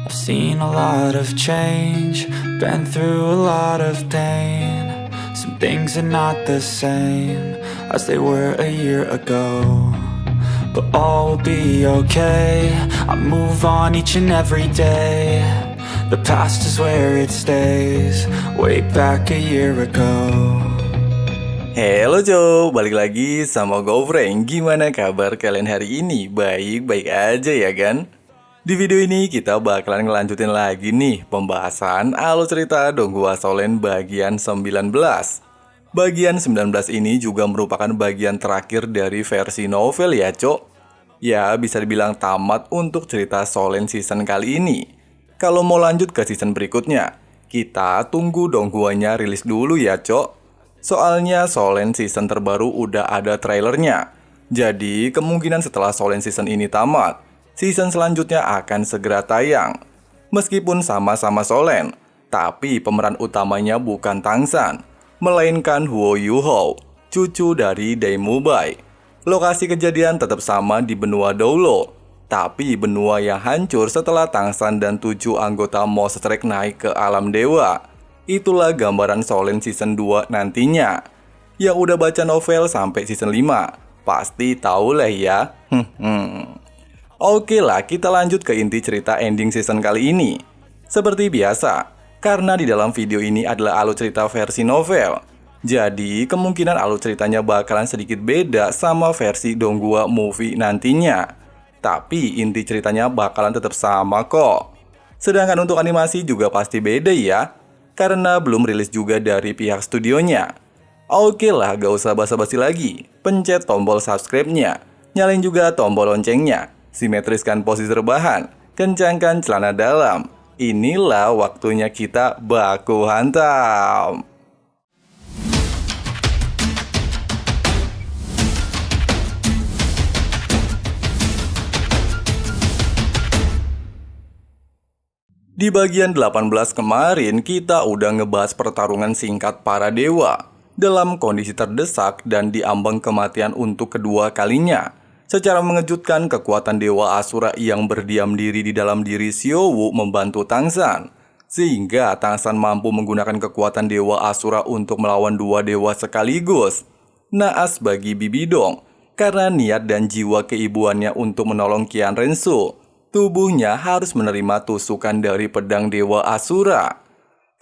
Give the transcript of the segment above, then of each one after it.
I've seen a lot of change, been through a lot of pain. Some things are not the same as they were a year ago, but all will be okay. I move on each and every day. The past is where it stays, way back a year ago. Halo Jo, balik lagi sama Gofreng. Gimana kabar kalian hari ini? Baik-baik aja ya kan? Di video ini kita bakalan ngelanjutin lagi nih pembahasan alur cerita Donghua Sholen bagian 19. Bagian 19 ini juga merupakan bagian terakhir dari versi novel ya Cok. Ya bisa dibilang tamat untuk cerita Sholen season kali ini. Kalau mau lanjut ke season berikutnya, kita tunggu Donghuanya rilis dulu ya Cok. Soalnya Sholen season terbaru udah ada trailernya. Jadi kemungkinan setelah Sholen season ini tamat, season selanjutnya akan segera tayang. Meskipun sama-sama Sholen, tapi pemeran utamanya bukan Tangsan, melainkan Huo Yuho, cucu dari Daimubai. Lokasi kejadian tetap sama di benua Doulo, tapi benua yang hancur setelah Tangsan dan 7 anggota Monster Trek naik ke alam dewa. Itulah gambaran Sholen season 2 nantinya. Yang udah baca novel sampai season 5, pasti tahu lah ya. Oke lah, kita lanjut ke inti cerita ending season kali ini. Seperti biasa, karena di dalam video ini adalah alur cerita versi novel, jadi kemungkinan alur ceritanya bakalan sedikit beda sama versi Donghua movie nantinya. Tapi inti ceritanya bakalan tetap sama kok. Sedangkan untuk animasi juga pasti beda ya, karena belum rilis juga dari pihak studionya. Oke lah, gak usah basa-basi lagi. Pencet tombol subscribe-nya, nyalain juga tombol loncengnya, simetriskan posisi rebahan, kencangkan celana dalam. Inilah waktunya kita baku hantam. Di bagian 18 kemarin, kita udah ngebahas pertarungan singkat para dewa dalam kondisi terdesak dan diambang kematian untuk kedua kalinya. Secara mengejutkan, kekuatan dewa Asura yang berdiam diri di dalam diri Xiaowu membantu Tangsan, sehingga Tangsan mampu menggunakan kekuatan dewa Asura untuk melawan dua dewa sekaligus. Naas bagi Bibidong, karena niat dan jiwa keibuannya untuk menolong Qian Rensu, tubuhnya harus menerima tusukan dari pedang dewa Asura.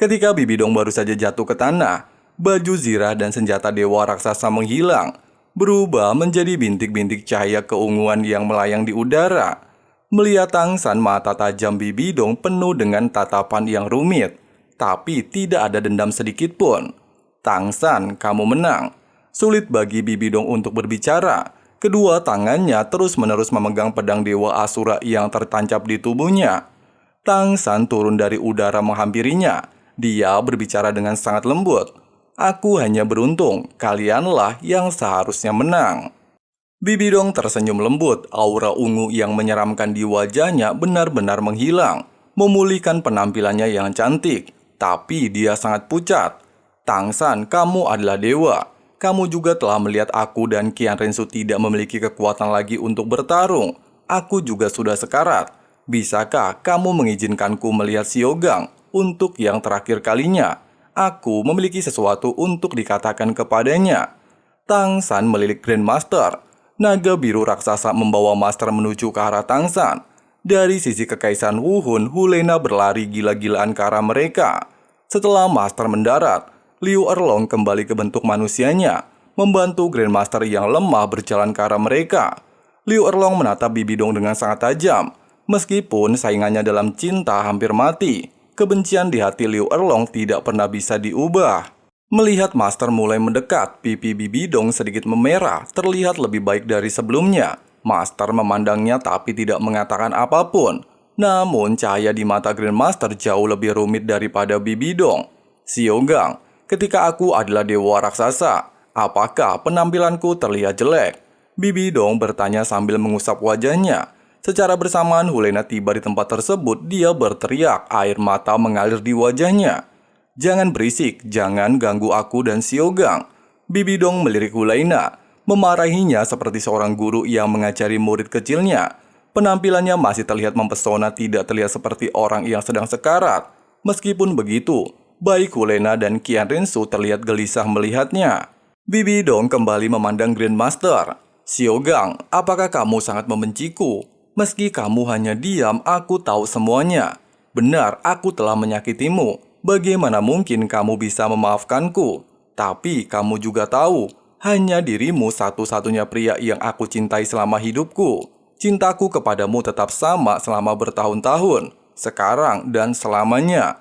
Ketika Bibidong baru saja jatuh ke tanah, baju zirah dan senjata dewa raksasa menghilang, berubah menjadi bintik-bintik cahaya keunguan yang melayang di udara. Melihat Tangsan, mata tajam Bibidong penuh dengan tatapan yang rumit, tapi tidak ada dendam sedikit pun. Tangsan, kamu menang. Sulit bagi Bibidong untuk berbicara. Kedua tangannya terus-menerus memegang pedang dewa Asura yang tertancap di tubuhnya. Tangsan turun dari udara menghampirinya. Dia berbicara dengan sangat lembut. Aku hanya beruntung, kalianlah yang seharusnya menang. Bibidong tersenyum lembut, aura ungu yang menyeramkan di wajahnya benar-benar menghilang, memulihkan penampilannya yang cantik, tapi dia sangat pucat. Tangsan, kamu adalah dewa. Kamu juga telah melihat aku dan Qian Rensu tidak memiliki kekuatan lagi untuk bertarung. Aku juga sudah sekarat. Bisakah kamu mengizinkanku melihat Siogang untuk yang terakhir kalinya? Aku memiliki sesuatu untuk dikatakan kepadanya. Tangsan melirik Grandmaster. Naga biru raksasa membawa Master menuju ke arah Tangsan. Dari sisi kekaisaran Wuhun, Hulena berlari gila-gilaan ke arah mereka. Setelah Master mendarat, Liu Erlong kembali ke bentuk manusianya, membantu Grandmaster yang lemah berjalan ke arah mereka. Liu Erlong menatap Bibidong dengan sangat tajam. Meskipun saingannya dalam cinta hampir mati, kebencian di hati Liu Erlong tidak pernah bisa diubah. Melihat Master mulai mendekat, pipi Bibidong sedikit memerah, terlihat lebih baik dari sebelumnya. Master memandangnya tapi tidak mengatakan apapun. Namun cahaya di mata Grandmaster jauh lebih rumit daripada Bibidong. Siogang, ketika aku adalah dewa raksasa, apakah penampilanku terlihat jelek? Bibidong bertanya sambil mengusap wajahnya. Secara bersamaan Hulena tiba di tempat tersebut, dia berteriak, air mata mengalir di wajahnya. Jangan berisik, jangan ganggu aku dan Siogang. Bibidong melirik Hulena, memarahinya seperti seorang guru yang mengajari murid kecilnya. Penampilannya masih terlihat mempesona, tidak terlihat seperti orang yang sedang sekarat. Meskipun begitu, baik Hulena dan Qian Rinsu terlihat gelisah melihatnya. Bibi Dong kembali memandang Grandmaster. Xiaogang, apakah kamu sangat membenciku? Meski kamu hanya diam, aku tahu semuanya. Benar, aku telah menyakitimu. Bagaimana mungkin kamu bisa memaafkanku? Tapi kamu juga tahu, hanya dirimu satu-satunya pria yang aku cintai selama hidupku. Cintaku kepadamu tetap sama selama bertahun-tahun, sekarang dan selamanya.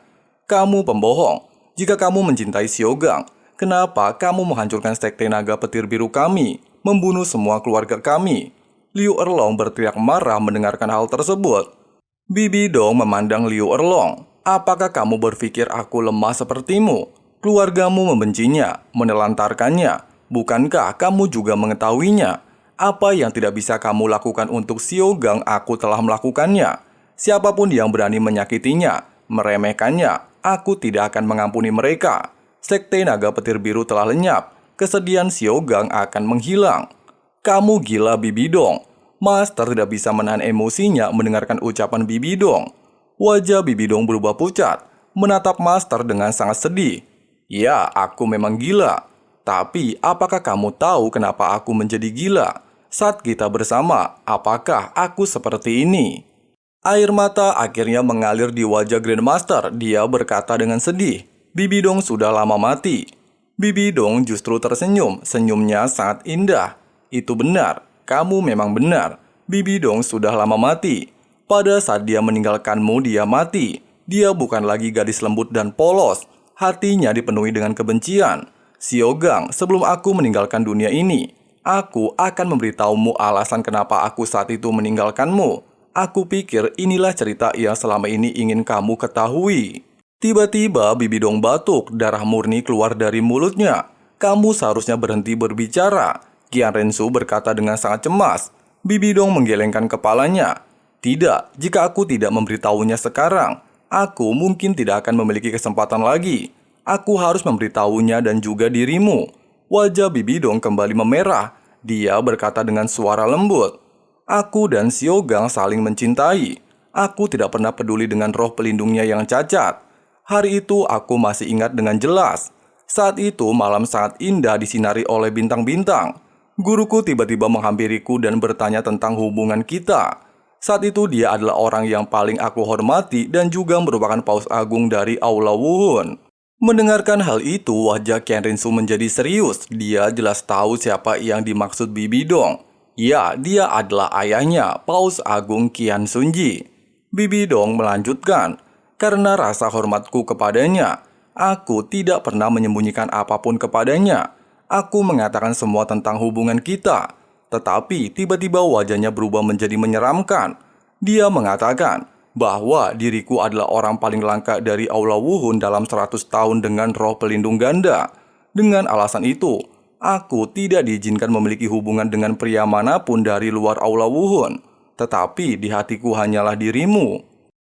Kamu pembohong. Jika kamu mencintai Xiaogang, kenapa kamu menghancurkan sekte naga petir biru kami, membunuh semua keluarga kami? Liu Erlong berteriak marah mendengarkan hal tersebut. Bibi Dong memandang Liu Erlong. Apakah kamu berpikir aku lemah sepertimu? Keluargamu membencinya, menelantarkannya. Bukankah kamu juga mengetahuinya? Apa yang tidak bisa kamu lakukan untuk Xiaogang, aku telah melakukannya. Siapapun yang berani menyakitinya, meremehkannya, aku tidak akan mengampuni mereka. Sekte naga petir biru telah lenyap. Kesedihan Xiaogang akan menghilang. Kamu gila, Bibi Dong. Master tidak bisa menahan emosinya mendengarkan ucapan Bibi Dong. Wajah Bibi Dong berubah pucat, menatap Master dengan sangat sedih. Ya, aku memang gila. Tapi, apakah kamu tahu kenapa aku menjadi gila? Saat kita bersama, apakah aku seperti ini? Air mata akhirnya mengalir di wajah Grandmaster. Dia berkata dengan sedih, Bibi Dong sudah lama mati. Bibi Dong justru tersenyum, senyumnya sangat indah. Itu benar, kamu memang benar. Bibi Dong sudah lama mati. Pada saat dia meninggalkanmu, dia mati. Dia bukan lagi gadis lembut dan polos. Hatinya dipenuhi dengan kebencian. Xiaogang, sebelum aku meninggalkan dunia ini, aku akan memberitahumu alasan kenapa aku saat itu meninggalkanmu. Aku pikir inilah cerita yang selama ini ingin kamu ketahui. Tiba-tiba Bibi Dong batuk, darah murni keluar dari mulutnya. Kamu seharusnya berhenti berbicara. Qian Rinsu berkata dengan sangat cemas. Bibi Dong menggelengkan kepalanya. Tidak, jika aku tidak memberitahunya sekarang, aku mungkin tidak akan memiliki kesempatan lagi. Aku harus memberitahunya dan juga dirimu. Wajah Bibi Dong kembali memerah. Dia berkata dengan suara lembut. Aku dan Xiaogang saling mencintai. Aku tidak pernah peduli dengan roh pelindungnya yang cacat. Hari itu aku masih ingat dengan jelas. Saat itu malam sangat indah disinari oleh bintang-bintang. Guruku tiba-tiba menghampiriku dan bertanya tentang hubungan kita. Saat itu dia adalah orang yang paling aku hormati dan juga merupakan paus agung dari Aula Wuhun. Mendengarkan hal itu, wajah Qian Rinsu menjadi serius. Dia jelas tahu siapa yang dimaksud Bibi Dong. Ya, dia adalah ayahnya, Paus Agung Qian Sunji. Bibi Dong melanjutkan, karena rasa hormatku kepadanya, aku tidak pernah menyembunyikan apapun kepadanya. Aku mengatakan semua tentang hubungan kita. Tetapi tiba-tiba wajahnya berubah menjadi menyeramkan. Dia mengatakan bahwa diriku adalah orang paling langka dari Aula Wuhun dalam 100 tahun dengan roh pelindung ganda. Dengan alasan itu, aku tidak diizinkan memiliki hubungan dengan pria manapun dari luar Aula Wuhun. Tetapi di hatiku hanyalah dirimu.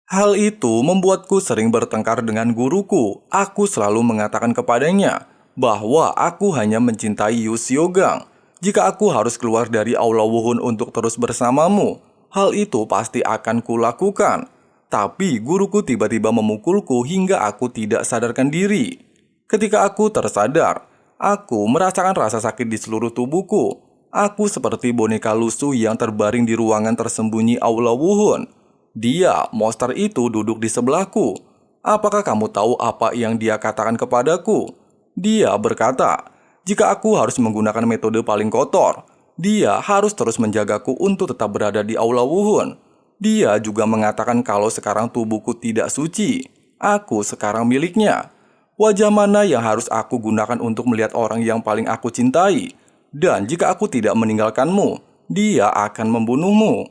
Hal itu membuatku sering bertengkar dengan guruku. Aku selalu mengatakan kepadanya bahwa aku hanya mencintai Yu Xiaogang. Jika aku harus keluar dari Aula Wuhun untuk terus bersamamu, hal itu pasti akan kulakukan. Tapi guruku tiba-tiba memukulku hingga aku tidak sadarkan diri. Ketika aku tersadar, aku merasakan rasa sakit di seluruh tubuhku. Aku seperti boneka lusuh yang terbaring di ruangan tersembunyi Aula Wuhun. Dia, monster itu duduk di sebelahku. Apakah kamu tahu apa yang dia katakan kepadaku? Dia berkata, jika aku harus menggunakan metode paling kotor, dia harus terus menjagaku untuk tetap berada di Aula Wuhun. Dia juga mengatakan kalau sekarang tubuhku tidak suci. Aku sekarang miliknya. Wajah mana yang harus aku gunakan untuk melihat orang yang paling aku cintai? Dan jika aku tidak meninggalkanmu, dia akan membunuhmu.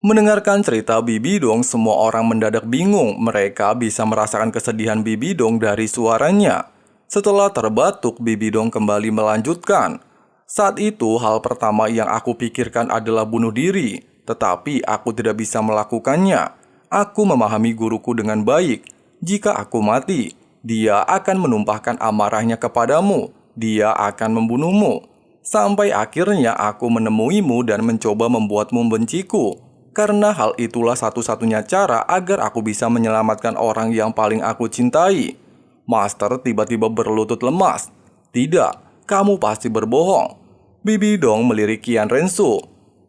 Mendengarkan cerita Bibi Dong, semua orang mendadak bingung. Mereka bisa merasakan kesedihan Bibi Dong dari suaranya. Setelah terbatuk, Bibi Dong kembali melanjutkan. Saat itu, hal pertama yang aku pikirkan adalah bunuh diri. Tetapi aku tidak bisa melakukannya. Aku memahami guruku dengan baik. Jika aku mati, dia akan menumpahkan amarahnya kepadamu. Dia akan membunuhmu. Sampai akhirnya aku menemuimu dan mencoba membuatmu membenciku. Karena hal itulah satu-satunya cara agar aku bisa menyelamatkan orang yang paling aku cintai. Master tiba-tiba berlutut lemas. Tidak, kamu pasti berbohong. Bibi Dong melirik Qian Rensu.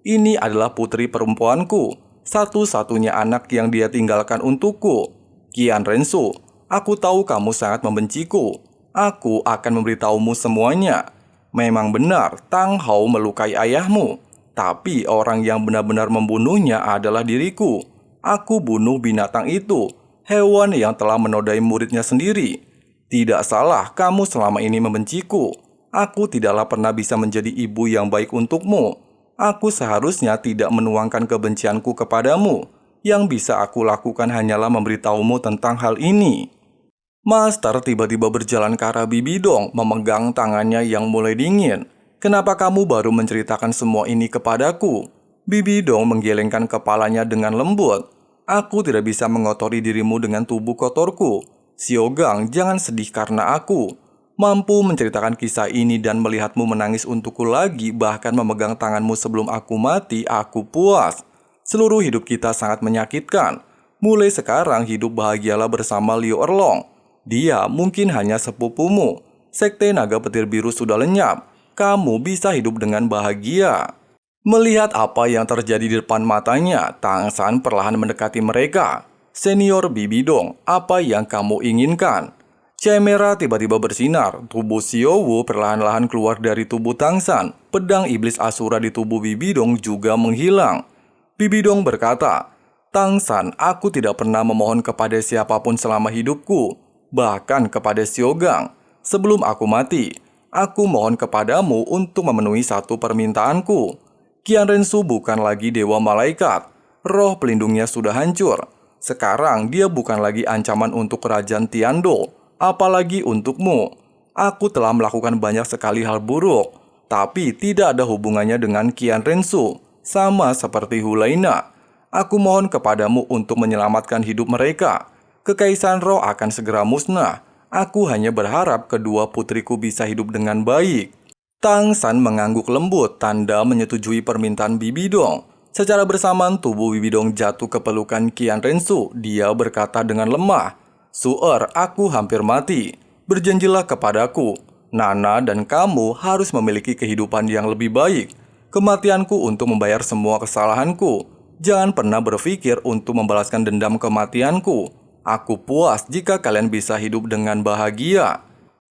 Ini adalah putri perempuanku, satu-satunya anak yang dia tinggalkan untukku. Qian Rensu, aku tahu kamu sangat membenciku. Aku akan memberitahumu semuanya. Memang benar, Tang Hao melukai ayahmu. Tapi orang yang benar-benar membunuhnya adalah diriku. Aku bunuh binatang itu, hewan yang telah menodai muridnya sendiri. Tidak salah kamu selama ini membenciku. Aku tidaklah pernah bisa menjadi ibu yang baik untukmu. Aku seharusnya tidak menuangkan kebencianku kepadamu. Yang bisa aku lakukan hanyalah memberitahumu tentang hal ini. Master tiba-tiba berjalan ke arah Bibi Dong, memegang tangannya yang mulai dingin. Kenapa kamu baru menceritakan semua ini kepadaku? Bibi Dong menggelengkan kepalanya dengan lembut. Aku tidak bisa mengotori dirimu dengan tubuh kotorku. Siogang, jangan sedih karena aku. Mampu menceritakan kisah ini dan melihatmu menangis untukku lagi, bahkan memegang tanganmu sebelum aku mati, aku puas. Seluruh hidup kita sangat menyakitkan. Mulai sekarang hidup bahagialah bersama Liu Erlong. Dia mungkin hanya sepupumu. Sekte Naga Petir Biru sudah lenyap. Kamu bisa hidup dengan bahagia. Melihat apa yang terjadi di depan matanya, Tang San perlahan mendekati mereka. Senior Bibi Dong, apa yang kamu inginkan? Cahaya merah tiba-tiba bersinar. Tubuh Xiao Wu perlahan-lahan keluar dari tubuh Tang San. Pedang iblis Asura di tubuh Bibi Dong juga menghilang. Bibi Dong berkata, Tang San, aku tidak pernah memohon kepada siapapun selama hidupku. Bahkan kepada Siogang. Sebelum aku mati, aku mohon kepadamu untuk memenuhi satu permintaanku. Qian Rensu bukan lagi dewa malaikat. Roh pelindungnya sudah hancur. Sekarang dia bukan lagi ancaman untuk kerajaan Tiando, apalagi untukmu. Aku telah melakukan banyak sekali hal buruk, tapi tidak ada hubungannya dengan Qian Rensu, sama seperti Hulaina. Aku mohon kepadamu untuk menyelamatkan hidup mereka. Kekaisaran roh akan segera musnah. Aku hanya berharap kedua putriku bisa hidup dengan baik. Tang San mengangguk lembut, tanda menyetujui permintaan Bibi Dong. Secara bersamaan tubuh Bibi Dong jatuh ke pelukan Qian Rensu. Dia berkata dengan lemah, Suer, aku hampir mati. Berjanjilah kepadaku. Nana dan kamu harus memiliki kehidupan yang lebih baik. Kematianku untuk membayar semua kesalahanku. Jangan pernah berpikir untuk membalaskan dendam kematianku. Aku puas jika kalian bisa hidup dengan bahagia.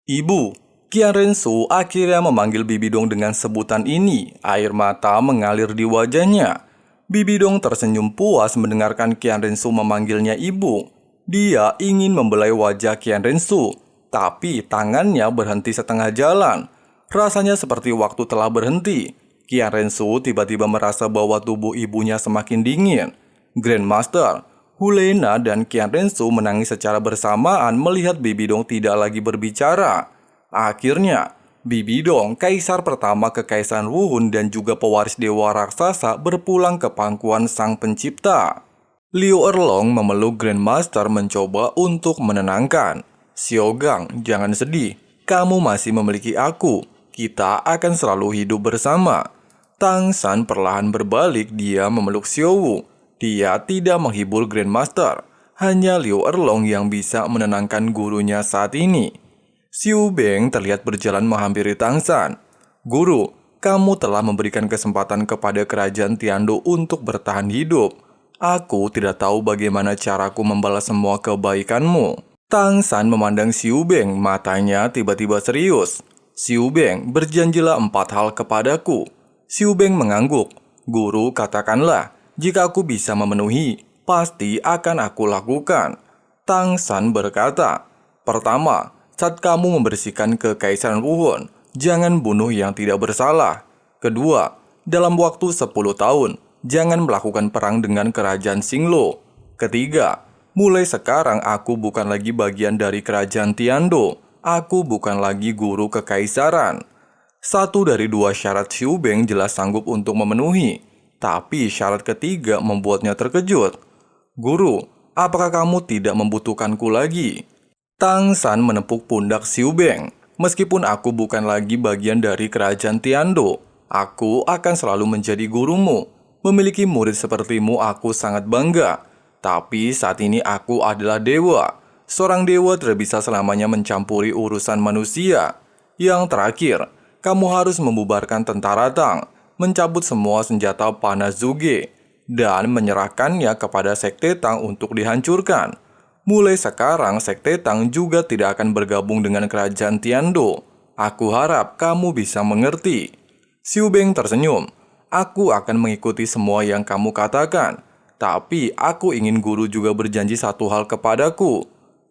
Ibu, Qian Rensu akhirnya memanggil Bibi Dong dengan sebutan ini. Air mata mengalir di wajahnya. Bibi Dong tersenyum puas mendengarkan Qian Rensu memanggilnya ibu. Dia ingin membelai wajah Qian Rensu, tapi tangannya berhenti setengah jalan. Rasanya seperti waktu telah berhenti. Qian Rensu tiba-tiba merasa bahwa tubuh ibunya semakin dingin. Grandmaster, Hulaina dan Qian Rensu menangis secara bersamaan melihat Bibi Dong tidak lagi berbicara. Akhirnya, Bibi Dong, kaisar pertama Kekaisaran Wuhun dan juga pewaris dewa raksasa berpulang ke pangkuan Sang Pencipta. Liu Erlong memeluk Grandmaster mencoba untuk menenangkan. Siogang, jangan sedih. Kamu masih memiliki aku. Kita akan selalu hidup bersama. Tang San perlahan berbalik, dia memeluk Xiao Wu. Dia tidak menghibur Grandmaster. Hanya Liu Erlong yang bisa menenangkan gurunya saat ini. Xiu Beng terlihat berjalan menghampiri Tang San. Guru, kamu telah memberikan kesempatan kepada kerajaan Tiando untuk bertahan hidup. Aku tidak tahu bagaimana caraku membalas semua kebaikanmu. Tang San memandang Xiu Beng, matanya tiba-tiba serius. Xiu Beng, berjanjilah 4 hal kepadaku. Xiu Beng mengangguk. Guru, katakanlah. Jika aku bisa memenuhi, pasti akan aku lakukan. Tang San berkata, pertama, saat kamu membersihkan Kekaisaran Wuhun, jangan bunuh yang tidak bersalah. Kedua, dalam waktu 10 tahun, jangan melakukan perang dengan kerajaan Xinglo. Ketiga, mulai sekarang aku bukan lagi bagian dari kerajaan Tiando. Aku bukan lagi guru kekaisaran. 1 dari 2 syarat Xiu Beng jelas sanggup untuk memenuhi. Tapi syarat ketiga membuatnya terkejut. Guru, apakah kamu tidak membutuhkanku lagi? Tang San menepuk pundak Xiu Beng. Meskipun aku bukan lagi bagian dari kerajaan Tiando, aku akan selalu menjadi gurumu. Memiliki murid sepertimu aku sangat bangga. Tapi saat ini aku adalah dewa. Seorang dewa tidak bisa selamanya mencampuri urusan manusia. Yang terakhir, kamu harus membubarkan tentara Tang, mencabut semua senjata panah Zuge, dan menyerahkannya kepada Sekte Tang untuk dihancurkan. Mulai sekarang, Sekte Tang juga tidak akan bergabung dengan kerajaan Tiando. Aku harap kamu bisa mengerti. Xiu Beng tersenyum. Aku akan mengikuti semua yang kamu katakan. Tapi aku ingin guru juga berjanji satu hal kepadaku.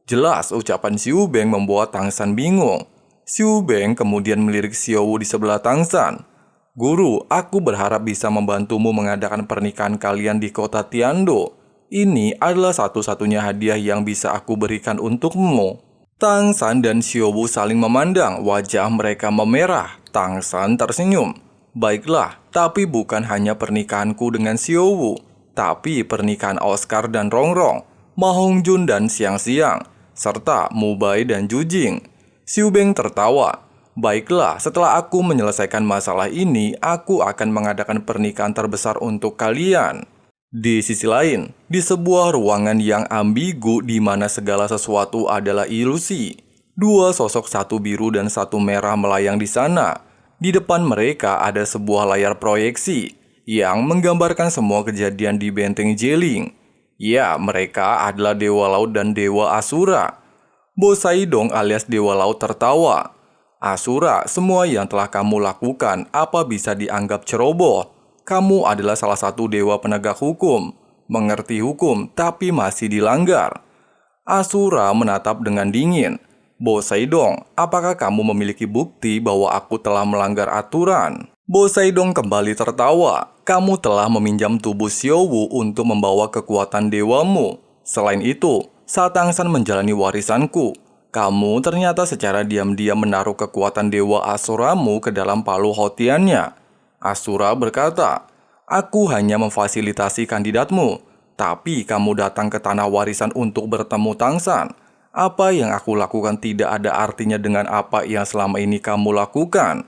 Jelas ucapan Xiu Beng membuat Tang San bingung. Xiu Beng kemudian melirik Xiao Wu di sebelah Tang San. Guru, aku berharap bisa membantumu mengadakan pernikahan kalian di kota Tiando. Ini adalah satu-satunya hadiah yang bisa aku berikan untukmu. Tang San dan Xiao Wu saling memandang, wajah mereka memerah. Tang San tersenyum. Baiklah, tapi bukan hanya pernikahanku dengan Xiao Wu, tapi pernikahan Oscar dan Rongrong, Ma Hongjun dan Xiang Xiang, serta Mubai dan Jujing. Xiu Beng tertawa. Baiklah, setelah aku menyelesaikan masalah ini, aku akan mengadakan pernikahan terbesar untuk kalian. Di sisi lain, di sebuah ruangan yang ambigu di mana segala sesuatu adalah ilusi, dua sosok, satu biru dan satu merah, melayang di sana. Di depan mereka ada sebuah layar proyeksi yang menggambarkan semua kejadian di benteng Jeling. Ya, mereka adalah Dewa Laut dan Dewa Asura. Bo Saidong alias Dewa Laut tertawa. Asura, semua yang telah kamu lakukan apa bisa dianggap ceroboh? Kamu adalah salah satu dewa penegak hukum, mengerti hukum tapi masih dilanggar. Asura menatap dengan dingin. Bo Saidong, apakah kamu memiliki bukti bahwa aku telah melanggar aturan? Bo Saidong kembali tertawa. Kamu telah meminjam tubuh Xiao Wu untuk membawa kekuatan dewamu. Selain itu, saat Tang San menjalani warisanku, kamu ternyata secara diam-diam menaruh kekuatan dewa Asuramu ke dalam palu hotiannya. Asura berkata, aku hanya memfasilitasi kandidatmu, tapi kamu datang ke tanah warisan untuk bertemu Tang San. Apa yang aku lakukan tidak ada artinya dengan apa yang selama ini kamu lakukan.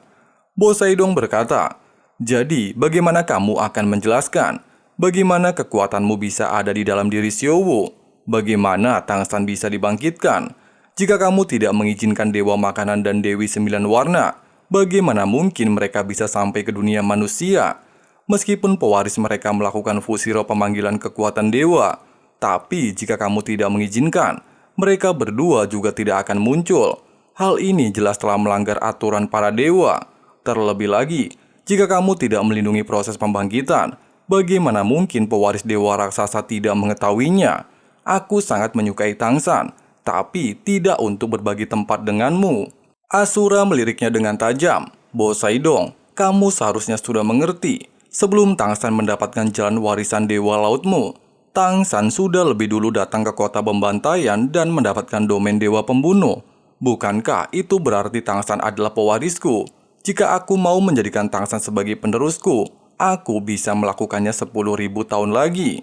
Bo Saidong berkata, jadi bagaimana kamu akan menjelaskan? Bagaimana kekuatanmu bisa ada di dalam diri Xiao Wu? Bagaimana Tang San bisa dibangkitkan? Jika kamu tidak mengizinkan Dewa Makanan dan Dewi Sembilan Warna, bagaimana mungkin mereka bisa sampai ke dunia manusia? Meskipun pewaris mereka melakukan fusi roh pemanggilan kekuatan dewa, tapi jika kamu tidak mengizinkan, mereka berdua juga tidak akan muncul. Hal ini jelas telah melanggar aturan para dewa. Terlebih lagi, jika kamu tidak melindungi proses pembangkitan, bagaimana mungkin pewaris dewa raksasa tidak mengetahuinya? Aku sangat menyukai Tang San, tapi tidak untuk berbagi tempat denganmu. Asura meliriknya dengan tajam. Bo Saidong, kamu seharusnya sudah mengerti. Sebelum Tang San mendapatkan jalan warisan dewa lautmu, Tang San sudah lebih dulu datang ke kota pembantaian dan mendapatkan domain dewa pembunuh. Bukankah itu berarti Tang San adalah pewarisku? Jika aku mau menjadikan Tang San sebagai penerusku, aku bisa melakukannya 10.000 tahun lagi.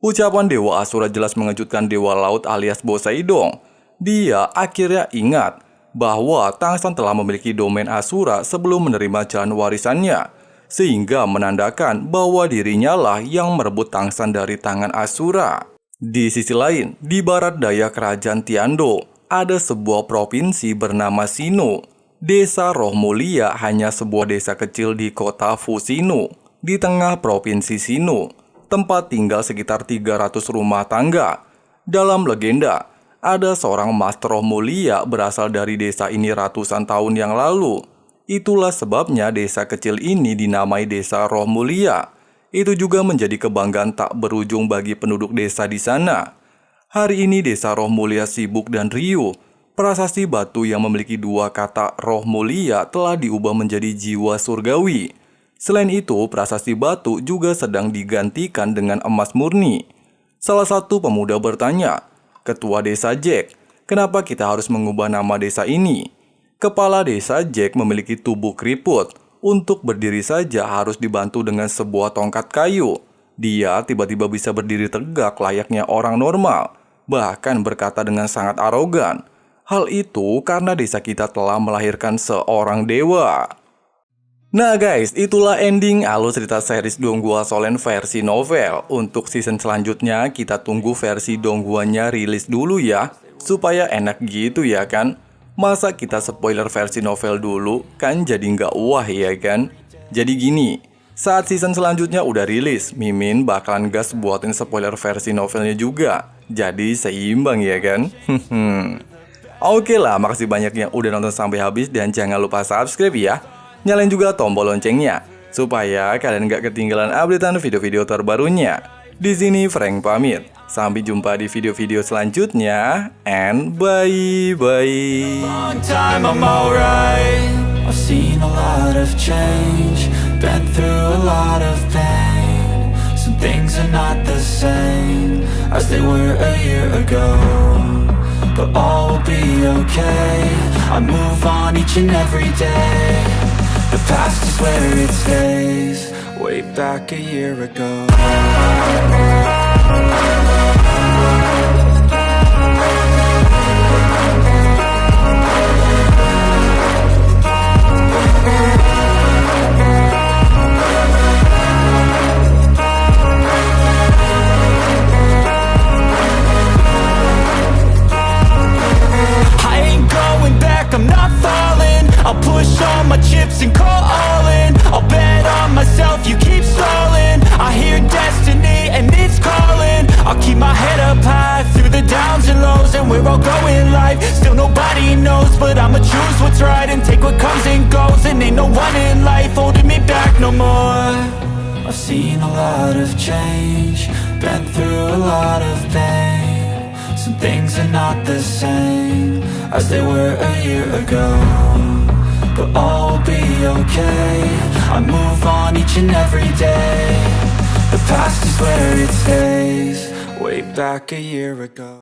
Ucapan Dewa Asura jelas mengejutkan Dewa Laut alias Bo Saidong. Dia akhirnya ingat bahwa Tang San telah memiliki domain Asura sebelum menerima jalan warisannya, sehingga menandakan bahwa dirinya lah yang merebut Tang San dari tangan Asura. Di sisi lain, di barat daya kerajaan Tiando, ada sebuah provinsi bernama Sino. Desa Roh Mulia hanya sebuah desa kecil di kota Fusino, di tengah provinsi Sino. Tempat tinggal sekitar 300 rumah tangga. Dalam legenda, ada seorang Master Roh Mulia berasal dari desa ini ratusan tahun yang lalu. Itulah sebabnya desa kecil ini dinamai Desa Roh Mulia. Itu juga menjadi kebanggaan tak berujung bagi penduduk desa di sana. Hari ini Desa Roh Mulia sibuk dan riuh. Prasasti batu yang memiliki dua kata Roh Mulia telah diubah menjadi jiwa surgawi. Selain itu, prasasti batu juga sedang digantikan dengan emas murni. Salah satu pemuda bertanya, "Ketua Desa Jack, kenapa kita harus mengubah nama desa ini?" Kepala desa Jack memiliki tubuh keriput. Untuk berdiri saja harus dibantu dengan sebuah tongkat kayu. Dia tiba-tiba bisa berdiri tegak layaknya orang normal, bahkan berkata dengan sangat arogan. Hal itu karena desa kita telah melahirkan seorang dewa. Nah guys, itulah ending alur cerita series Donghua Solen versi novel. Untuk season selanjutnya kita tunggu versi Donghuanya rilis dulu ya, supaya enak gitu ya kan. Masa kita spoiler versi novel dulu, kan jadi nggak wah ya kan. Jadi gini, saat season selanjutnya udah rilis, Mimin bakalan gas buatin spoiler versi novelnya juga. Jadi seimbang ya kan. Oke lah, makasih banyak yang udah nonton sampai habis dan jangan lupa subscribe ya. Nyalain juga tombol loncengnya supaya kalian gak ketinggalan updatean video-video terbarunya. Di sini Frank pamit. Sampai jumpa di video-video selanjutnya and bye-bye. Long time I'm alright. I've seen a lot of change, been through a lot of pain. Some things are not the same as they were a year ago, but all will be okay. I move on each and every day. The past is where it stays, way back a year ago. I'm not falling, I'll push all my chips and call all in. I'll bet on myself, you keep stalling. I hear destiny and it's calling. I'll keep my head up high through the downs and lows. And we're all going life, still nobody knows. But I'ma choose what's right and take what comes and goes. And ain't no one in life holding me back no more. I've seen a lot of change, been through a lot of pain. Some things are not the same as they were a year ago, but all will be okay. I move on each and every day. The past is where it stays, way back a year ago.